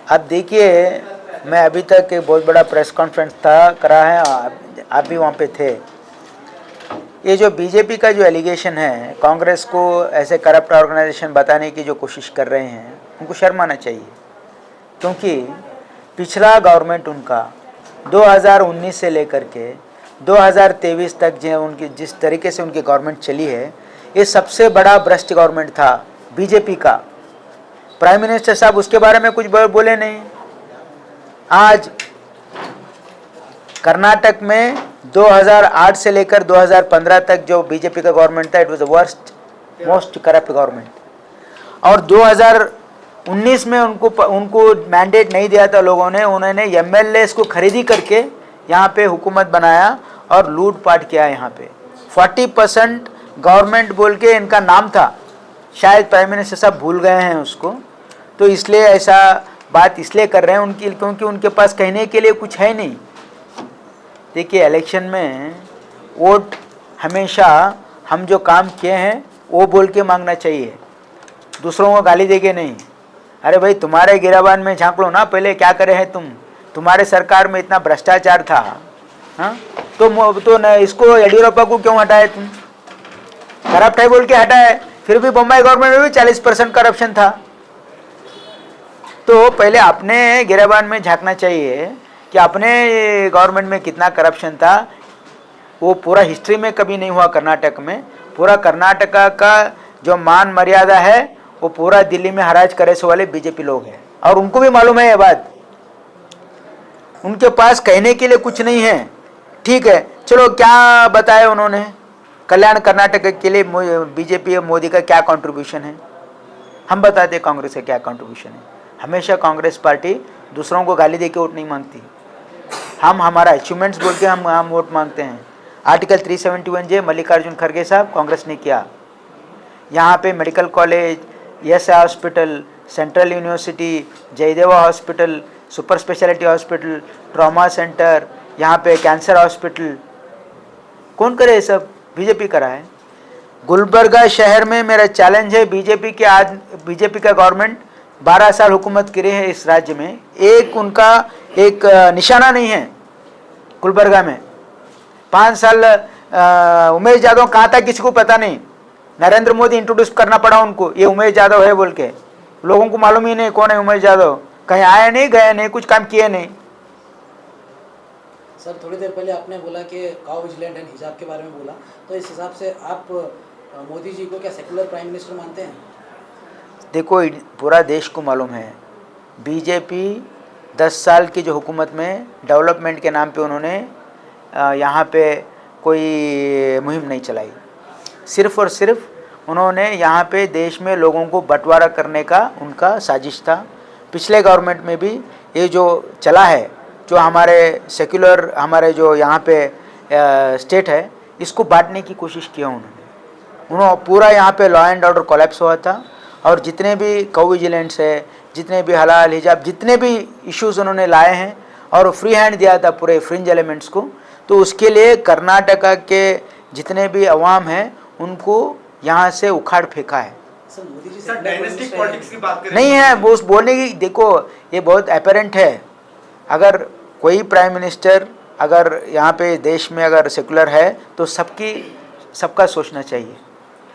अब देखिए, मैं अभी तक एक बहुत बड़ा प्रेस कॉन्फ्रेंस था करा है, आप भी वहाँ पे थे। ये जो बीजेपी का जो एलिगेशन है, कांग्रेस को ऐसे करप्ट ऑर्गेनाइजेशन बताने की जो कोशिश कर रहे हैं, उनको शर्म आना चाहिए। क्योंकि पिछला गवर्नमेंट उनका 2019 से लेकर के 2023 तक जो उनकी जिस तरीके से उनकी गवर्नमेंट चली है, ये सबसे बड़ा भ्रष्ट गवर्नमेंट था बीजेपी का। प्राइम मिनिस्टर साहब उसके बारे में कुछ बोले नहीं। आज कर्नाटक में 2008 से लेकर 2015 तक जो बीजेपी का गवर्नमेंट था, it was the worst most corrupt government. और 2019 में उनको मैंडेट नहीं दिया था लोगों ने, उन्होंने एमएलए को खरीदी करके यहाँ पे हुकूमत बनाया और लूटपाट किया। यहाँ पे 40% गवर्नमेंट बोल के इनका नाम था, शायद प्राइम मिनिस्टर साहब भूल गए हैं उसको, तो इसलिए ऐसा बात इसलिए कर रहे हैं उनकी, क्योंकि उनके पास कहने के लिए कुछ है नहीं। देखिए, इलेक्शन में वोट हमेशा हम जो काम किए हैं वो बोल के मांगना चाहिए, दूसरों को गाली देके नहीं। अरे भाई, तुम्हारे गिराबान में झांक लो ना, पहले क्या करे हैं तुम। तुम्हारे सरकार में इतना भ्रष्टाचार था, हाँ, तो न इसको येडियुरप्पा को क्यों हटाए तुम? करप्ट है बोल के हटाए, फिर भी बम्बई गवर्नमेंट में भी 40% करप्शन था। तो पहले अपने गिराबान में झांकना चाहिए कि अपने गवर्नमेंट में कितना करप्शन था। वो पूरा हिस्ट्री में कभी नहीं हुआ कर्नाटक में। पूरा कर्नाटका का जो मान मर्यादा है वो पूरा दिल्ली में हराज करे से वाले बीजेपी लोग हैं, और उनको भी मालूम है ये बात। उनके पास कहने के लिए कुछ नहीं है। ठीक है, चलो क्या बताया उन्होंने कल्याण कर्नाटक के लिए, बीजेपी और मोदी का क्या कंट्रीब्यूशन है, हम बताते कांग्रेस का क्या कंट्रीब्यूशन है। हमेशा कांग्रेस पार्टी दूसरों को गाली देके वोट नहीं मांगती। हम हमारा अचीवमेंट्स बोल के हम वोट मांगते हैं। आर्टिकल 371J मल्लिकार्जुन खड़गे साहब कांग्रेस ने किया। यहाँ पे मेडिकल कॉलेज, यस hospital, central university, Jayadeva hospital, super speciality hospital, trauma centre, यहाँ पे कैंसर हॉस्पिटल, कौन करे ये सब? बीजेपी करा है। गुलबर्गा शहर में मेरा चैलेंज है, बीजेपी का गवर्नमेंट 12 साल हुकूमत करी है इस राज्य में, एक उनका एक निशाना नहीं है। गुलबर्गा में 5 साल उमेश यादव कहाँ था किसी को पता नहीं। नरेंद्र मोदी इंट्रोड्यूस करना पड़ा उनको, ये उमेश यादव है बोल के। लोगों को मालूम ही नहीं कौन है उमेश यादव, कहीं आया नहीं, गया नहीं, कुछ काम किए नहीं। सर, थोड़ी देर पहले आपने बोला कि काउ विजिलेंट एंड हिजाब के बारे में बोला, तो इस हिसाब से आप मोदी जी को क्या सेकुलर प्राइम मिनिस्टर मानते हैं? देखो, पूरा देश को मालूम है बीजेपी 10 साल की जो हुकूमत में डेवलपमेंट के नाम पे उन्होंने यहाँ पे कोई मुहिम नहीं चलाई। सिर्फ़ और सिर्फ उन्होंने यहाँ पे देश में लोगों को बंटवारा करने का उनका साजिश था। पिछले गवर्नमेंट में भी ये जो चला है, जो हमारे सेक्युलर हमारे जो यहाँ पे स्टेट है, इसको बांटने की कोशिश किया उन्होंने पूरा यहाँ पे लॉ एंड ऑर्डर कोलैप्स हुआ था। और जितने भी काउ विजिलेंट्स है, जितने भी हलाल हिजाब, जितने भी इश्यूज़ उन्होंने लाए हैं और फ्री हैंड दिया था पूरे फ्रिंज एलिमेंट्स को, तो उसके लिए कर्नाटका के जितने भी अवाम हैं उनको यहाँ से उखाड़ फेंका है। सर, डायनेस्टिक पॉलिटिक्स की बात करें नहीं है वो बोलने की। देखो, ये बहुत एपरेंट है। अगर कोई प्राइम मिनिस्टर अगर यहाँ पे देश में अगर सेकुलर है तो सबका सोचना चाहिए।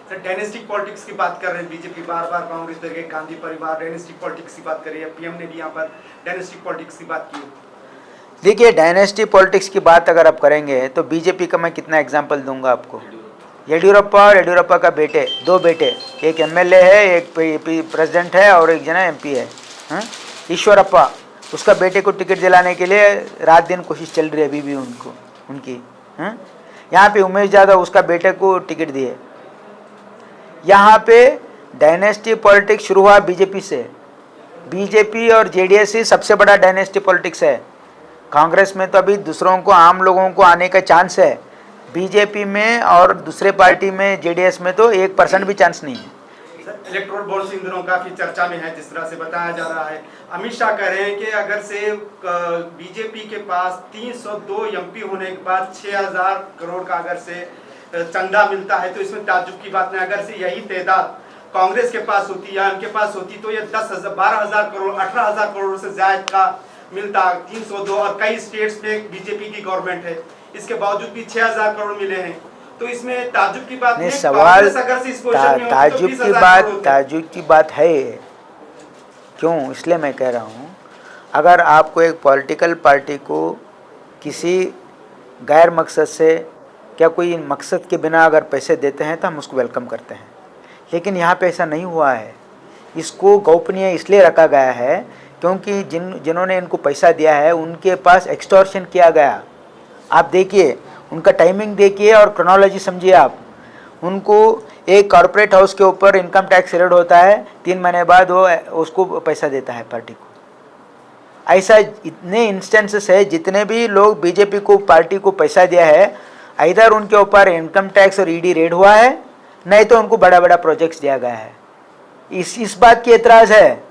सर, डायनेस्टिक पॉलिटिक्स की बात कर रहे हैं बीजेपी, बार बार कांग्रेस पे गए, गांधी परिवार, डायनेस्टिक पॉलिटिक्स की बात कर रही है। पीएम ने भी यहाँ पर डायनेस्टिक पॉलिटिक्स की बात की। देखिए, डायनेस्टी पॉलिटिक्स की बात अगर आप करेंगे तो बीजेपी का मैं कितना एग्जांपल दूंगा आपको। येडियुरप्पा और येडियुरप्पा का बेटे, 2 बेटे, एक एमएलए है, एक प्रेसिडेंट है और एक जना एमपी है। ईश्वरप्पा, उसका बेटे को टिकट दिलाने के लिए रात दिन कोशिश चल रही है अभी भी उनकी। यहाँ पे उमेश यादव उसका बेटे को टिकट दिए। यहाँ पे डायनेस्टी पॉलिटिक्स शुरू हुआ बीजेपी से। बीजेपी और जेडीएस ही सबसे बड़ा डायनेस्टी पॉलिटिक्स है। कांग्रेस में तो अभी दूसरों को, आम लोगों को आने का चांस है। बीजेपी में और दूसरे पार्टी में जेडीएस में तो 1% भी चांस नहीं है। इलेक्टोरल बॉन्ड्स इन दिनों काफी चर्चा में है, जिस तरह से बताया जा रहा है। अमित शाह कह रहे हैं कि अगर से बीजेपी के पास 302 एमपी होने के बाद 6000 करोड़ का अगर से चंदा मिलता है तो इसमें ताज्जुब की बात नहीं। अगर से यही तादाद कांग्रेस के पास होती या उनके पास होती तो ये 10,000 12,000 करोड़ 18,000 करोड़ से ज्यादा का मिलता। 302 और कई स्टेट्स में बीजेपी की गवर्नमेंट है, इसके बावजूद भी 6,000 करोड़ मिले हैं। तो इसमें ताज्जुब की बात नहीं, है, सवाल कांग्रेस अगर से इस पोजीशन में होती तो 20,000 करोड़ होते। ताज्जुब की बात है। क्यों? इसलिए मैं कह रहा हूँ, अगर आपको एक पॉलिटिकल पार्टी को किसी गैर मकसद से क्या कोई मकसद के बिना अगर पैसे देते हैं तो हम उसको वेलकम करते हैं, लेकिन यहाँ पे ऐसा नहीं हुआ है। इसको गोपनीय इसलिए रखा गया है क्योंकि जिन्होंने इनको पैसा दिया है उनके पास एक्सटॉर्शन किया गया। आप देखिए, उनका टाइमिंग देखिए और क्रोनोलॉजी समझिए आप। उनको एक कॉर्पोरेट हाउस के ऊपर इनकम टैक्स रेड होता है, 3 महीने बाद वो उसको पैसा देता है पार्टी को। ऐसा इतने इंस्टेंसेस है, जितने भी लोग बीजेपी को पार्टी को पैसा दिया है, इधर उनके ऊपर इनकम टैक्स और ईडी रेड हुआ है, नहीं तो उनको बड़ा बड़ा प्रोजेक्ट्स दिया गया है। इस बात की एतराज़ है।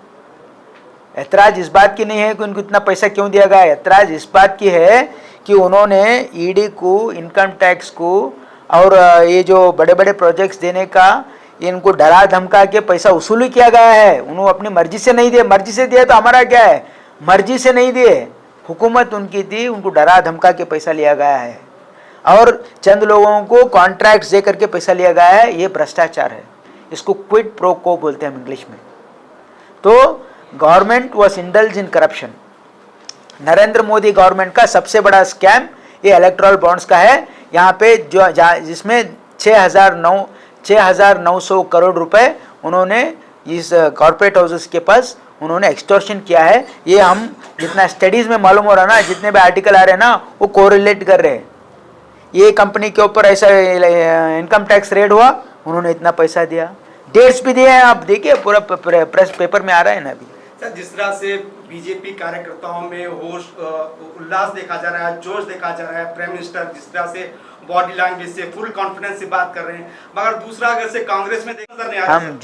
एतराज़ इस बात की नहीं है कि उनको इतना पैसा क्यों दिया गया है, एतराज़ इस बात की है कि उन्होंने ईडी को, इनकम टैक्स को और ये जो बड़े बड़े प्रोजेक्ट्स देने का इनको डरा धमका के पैसा वसूली किया गया है। उन्होंने अपनी मर्जी से नहीं दिए। मर्जी से दिया तो हमारा क्या है? मर्जी से नहीं दिए, हुकूमत उनकी थी, उनको डरा धमका के पैसा लिया गया है और चंद लोगों को कॉन्ट्रैक्ट्स दे करके पैसा लिया गया है। ये भ्रष्टाचार है, इसको क्विड प्रो को बोलते हैं हम इंग्लिश में। तो government was indulge in corruption. Narendra Modi government का सबसे बड़ा स्कैम ये इलेक्टोरल बॉन्ड्स का है। यहाँ पे जिसमें 6,900 करोड़ रुपए उन्होंने इस कॉर्पोरेट हाउसेस के पास उन्होंने एक्सटॉर्शन किया है। ये हम जितना स्टडीज़ में मालूम हो रहा ना, जितने भी आर्टिकल आ रहे हैं ना, वो कोरिलेट कर रहे हैं। ये कंपनी के ऊपर ऐसा इनकम टैक्स रेड हुआ, उन्होंने इतना पैसा दिया, डेट्स भी दिए हैं। आप देखिए, पूरा प्रेस पेपर में आ रहा है ना अभी। सर, जिस तरह से बीजेपी कार्यकर्ताओं में होश उल्लास देखा जा रहा है, जोश देखा जा रहा है, प्राइम मिनिस्टर जिस तरह से बॉडी लैंग्वेज से फुल कॉन्फिडेंस से बात कर रहे हैं, मगर दूसरा अगर से कांग्रेस में नजर नहीं आ रहा। हम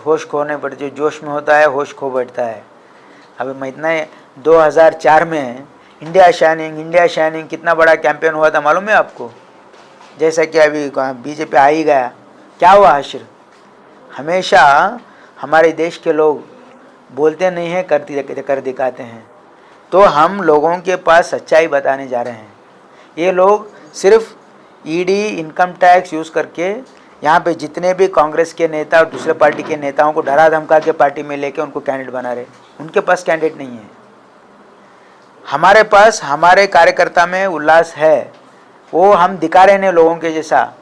होश खोने पर, जो जोश में होता है होश खो बैठता है। अभी मैं इतना 2004 में इंडिया शाइनिंग कितना बड़ा कैंपेन हुआ था मालूम है आपको? जैसा कि अभी बीजेपी आ ही गया, क्या हुआ हश्र? हमेशा हमारे देश के लोग बोलते नहीं हैं, कर दिखाते हैं। तो हम लोगों के पास सच्चाई बताने जा रहे हैं। ये लोग सिर्फ ईडी, इनकम टैक्स यूज़ करके यहाँ पे जितने भी कांग्रेस के नेता और दूसरे पार्टी के नेताओं को डरा धमका के पार्टी में लेके उनको कैंडिडेट बना रहे। उनके पास कैंडिडेट नहीं है। हमारे पास, हमारे कार्यकर्ता में उल्लास है, वो हम दिखा रहे हैं लोगों के जैसा।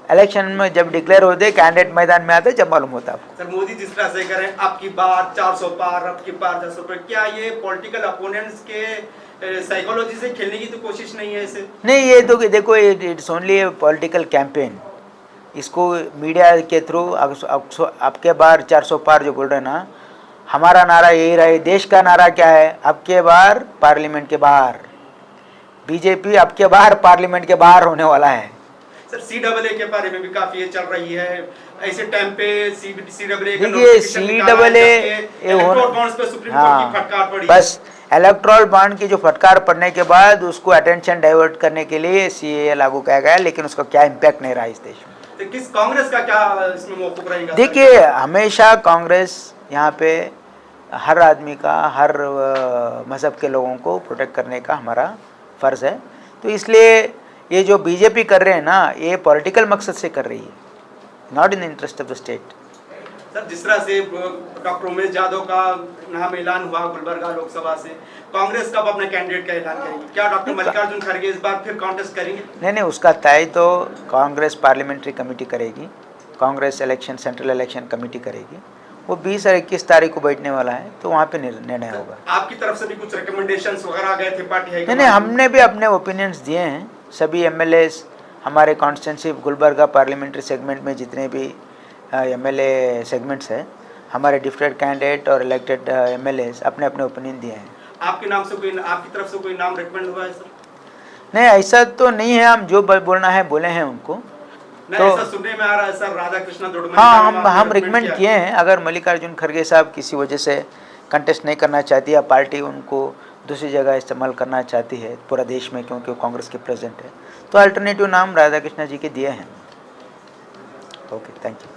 इलेक्शन में जब डिक्लेयर होते, कैंडिडेट मैदान में आते, जब मालूम होता आपको। सर, मोदी जिस तरह से करें, अब की बार 400 पार, अब की बार 400 पार, क्या ये पॉलिटिकल अपोनेंट्स के साइकोलॉजी से खेलने की तो कोशिश नहीं है इसे? नहीं, ये तो देखो, it's only A political campaign. इसको मीडिया के थ्रू अब के बार 400 पार जो बोल रहे हैं ना, हमारा नारा यही रहा है। देश का नारा क्या है? अब के बार पार्लियामेंट के बाहर। बीजेपी अब के बार पार्लियामेंट के बाहर होने वाला है। सर, CAA के बारे में भी काफी ये चल रही है। ऐसे टाइम पे CAA देखिए, CAA बस इलेक्ट्रल बॉन्ड की जो फटकार पड़ने के बाद उसको अटेंशन डाइवर्ट करने के लिए CAA लागू किया गया, लेकिन उसका क्या इम्पैक्ट नहीं रहा इस देश में। तो किस कांग्रेस का क्या इसमें मौक़िफ़ रहेगा? देखिए, हमेशा कांग्रेस यहाँ पे हर आदमी का, हर मज़हब के लोगों को प्रोटेक्ट करने का हमारा फ़र्ज़ है। तो इसलिए ये जो बीजेपी कर रहे हैं ना, ये पॉलिटिकल मकसद से कर रही है, not in the interest of the state. Sir, जिस तरह से डॉक्टर उमेश यादव का नाम ऐलान हुआ गुलबर्गा लोकसभा से, कांग्रेस कब अपने कैंडिडेट का ऐलान करेगी? क्या डॉक्टर मल्लिकार्जुन खड़गे इस बार फिर कॉन्टेस्ट करेंगे? नहीं, उसका तय तो कांग्रेस पार्लियामेंट्री कमेटी करेगी, कांग्रेस सेंट्रल इलेक्शन कमेटी करेगी। वो 20 और 21 तारीख को बैठने वाला है, तो वहाँ पे निर्णय होगा। आपकी तरफ से भी कुछ रिकमेंडेशंस वगैरह गए थे पार्टी? नहीं, हमने भी अपने ओपिनियंस दिए हैं। सभी MLAs हमारे कॉन्स्टिट्यूंसी गुलबर्गा पार्लियामेंट्री सेगमेंट में जितने भी MLA सेगमेंट्स हैं, हमारे डिफरेंट कैंडिडेट और इलेक्टेड MLAs अपने अपने ओपिनियन दिए हैं। आपके नाम से कोई, आपकी तरफ से कोई नाम रिकमेंड हुआ है सर? नहीं, ऐसा तो नहीं है। हम जो बोलना है बोले हैं उनको। तो ऐसा सुनने में आ रहा है सर, राधाकृष्ण दुड़मनी। हाँ, हम रिकमेंड किए हैं। अगर मल्लिकार्जुन खड़गे साहब किसी वजह से कंटेस्ट नहीं करना चाहती या पार्टी उनको दूसरी जगह इस्तेमाल करना चाहती है पूरा देश में, क्योंकि वो कांग्रेस के प्रेसिडेंट है, तो अल्टरनेटिव नाम राधाकृष्ण जी के दिए हैं। Okay, thank you.